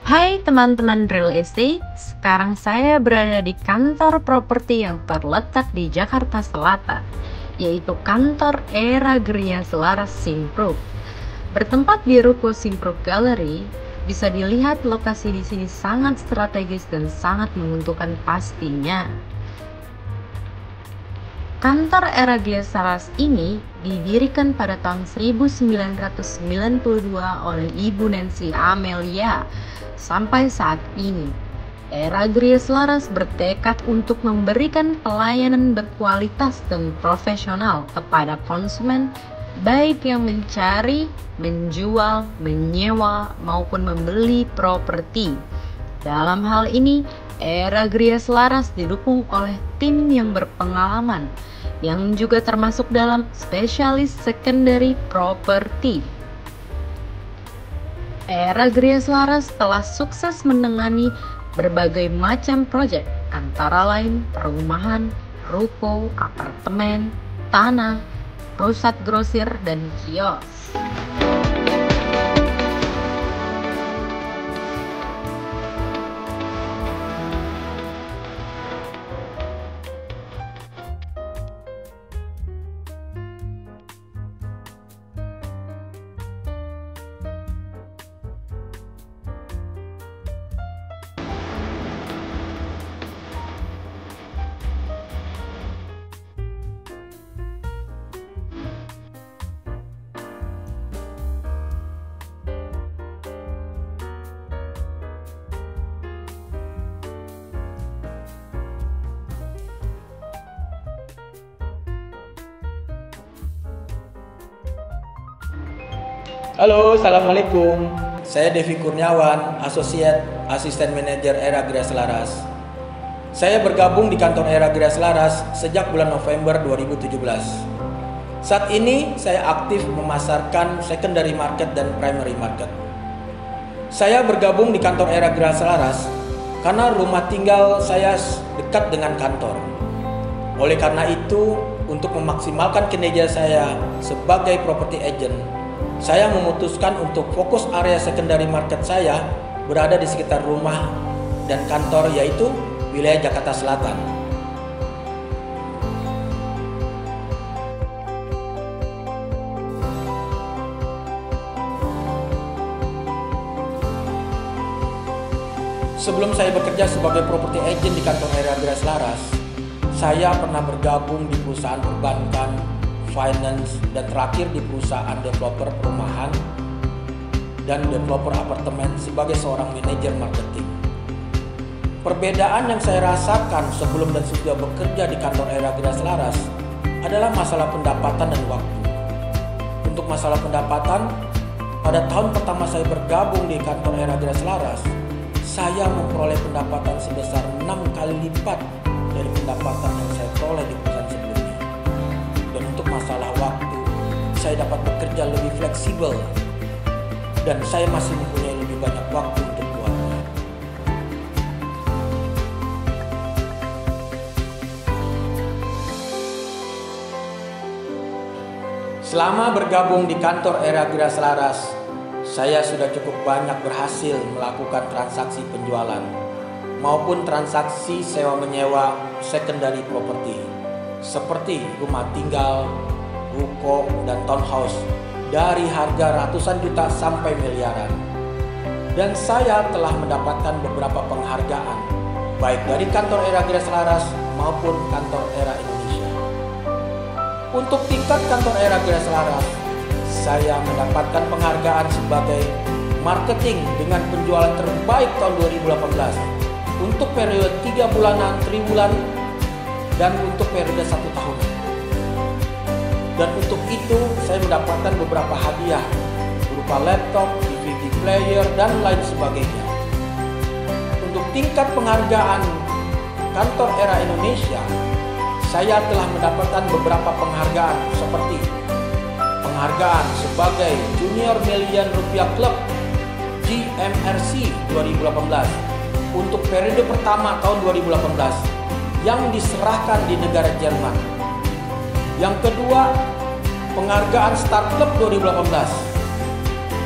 Hai teman-teman real estate, sekarang saya berada di kantor properti yang terletak di Jakarta Selatan, yaitu kantor Era Gria Selaras Simpruk. Bertempat di Ruko Simpruk Gallery, bisa dilihat lokasi di sini sangat strategis dan sangat menguntungkan pastinya. Kantor Era Gria Selaras ini didirikan pada tahun 1992 oleh Ibu Nancy Amelia. Sampai saat ini, Era Gria Selaras bertekad untuk memberikan pelayanan berkualitas dan profesional kepada konsumen, baik yang mencari, menjual, menyewa, maupun membeli properti. Dalam hal ini, Era Gria Selaras didukung oleh tim yang berpengalaman, yang juga termasuk dalam spesialis secondary property. Era Gria Selaras telah sukses menangani berbagai macam proyek, antara lain perumahan, ruko, apartemen, tanah, pusat grosir, dan kios. Halo, Assalamualaikum. Saya Devi Kurniawan, Asisten Manajer Era Gria Selaras. Saya bergabung di kantor Era Gria Selaras sejak bulan November 2017. Saat ini saya aktif memasarkan secondary market dan primary market. Saya bergabung di kantor Era Gria Selaras karena rumah tinggal saya dekat dengan kantor. Oleh karena itu, untuk memaksimalkan kinerja saya sebagai property agent, saya memutuskan untuk fokus area secondary market saya berada di sekitar rumah dan kantor, yaitu wilayah Jakarta Selatan. Sebelum saya bekerja sebagai property agent di kantor Era Gria Selaras, saya pernah bergabung di perusahaan perbankan, finance, dan terakhir di perusahaan developer perumahan dan developer apartemen sebagai seorang manajer marketing. Perbedaan yang saya rasakan sebelum dan sesudah bekerja di kantor Era Gria Selaras adalah masalah pendapatan dan waktu. Untuk masalah pendapatan, pada tahun pertama saya bergabung di kantor Era Gria Selaras, saya memperoleh pendapatan sebesar 6 kali lipat dari pendapatan yang saya peroleh di perusahaan sebelumnya. Dan untuk masalah waktu, saya dapat bekerja lebih fleksibel dan saya masih mempunyai lebih banyak waktu untuk keluarga. Selama bergabung di kantor Era Gria Selaras, saya sudah cukup banyak berhasil melakukan transaksi penjualan maupun transaksi sewa-menyewa secondary property, seperti rumah tinggal, ruko, dan townhouse dari harga ratusan juta sampai miliaran. Dan saya telah mendapatkan beberapa penghargaan, baik dari kantor Era Gria Selaras maupun kantor Era Indonesia. Untuk tingkat kantor Era Gria Selaras, saya mendapatkan penghargaan sebagai marketing dengan penjualan terbaik tahun 2018 untuk periode 3 bulanan, triwulan, dan untuk periode 1 tahun. Dan untuk itu saya mendapatkan beberapa hadiah berupa laptop, DVD player, dan lain sebagainya. Untuk tingkat penghargaan kantor Era Indonesia, saya telah mendapatkan beberapa penghargaan seperti penghargaan sebagai Junior Million Rupiah Club GMRC 2018 untuk periode pertama tahun 2018 yang diserahkan di negara Jerman. Yang kedua, penghargaan Star Club 2018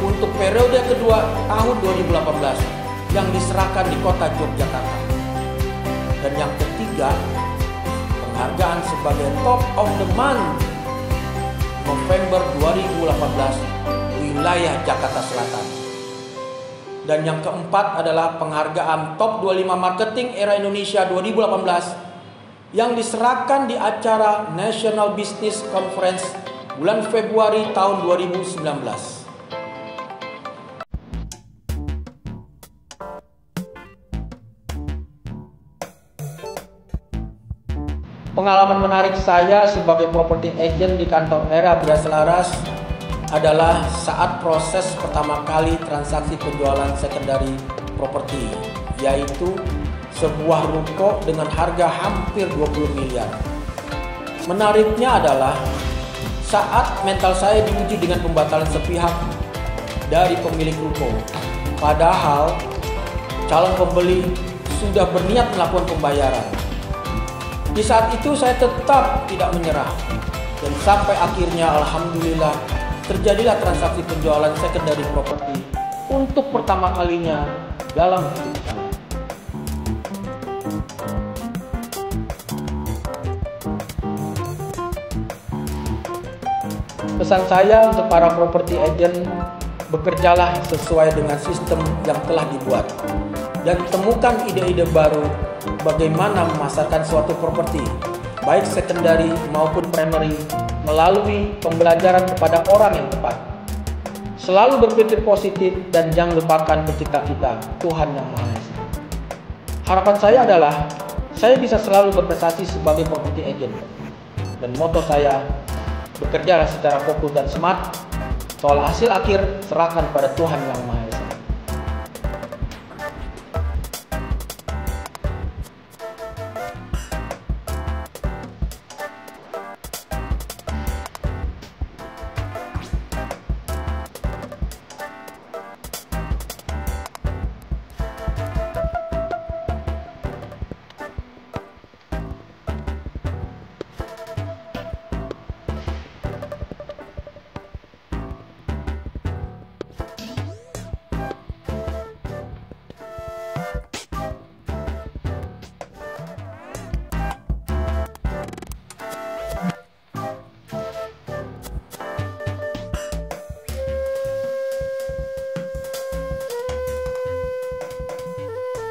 untuk periode kedua tahun 2018 yang diserahkan di kota Yogyakarta. Dan yang ketiga, penghargaan sebagai Top of the Month November 2018 wilayah Jakarta Selatan. Dan yang keempat adalah penghargaan Top 25 Marketing Era Indonesia 2018 yang diserahkan di acara National Business Conference bulan Februari tahun 2019. Pengalaman menarik saya sebagai property agent di kantor Era Gria Selaras adalah saat proses pertama kali transaksi penjualan secondary property, yaitu sebuah ruko dengan harga hampir 20 miliar. Menariknya adalah saat mental saya diuji dengan pembatalan sepihak dari pemilik ruko. Padahal calon pembeli sudah berniat melakukan pembayaran. Di saat itu saya tetap tidak menyerah, dan sampai akhirnya alhamdulillah terjadilah transaksi penjualan secondary property untuk pertama kalinya dalam hidup saya. Pesan saya untuk para property agent, bekerjalah sesuai dengan sistem yang telah dibuat dan temukan ide-ide baru bagaimana memasarkan suatu properti, baik secondary maupun primary, melalui pembelajaran kepada orang yang tepat. Selalu berpikir positif dan jangan lupakan pencipta kita, Tuhan Yang Maha Esa. Harapan saya adalah saya bisa selalu berprestasi sebagai property agent. Dan moto saya, bekerjalah secara fokus dan smart, soal hasil akhir serahkan pada Tuhan Yang Maha Esa.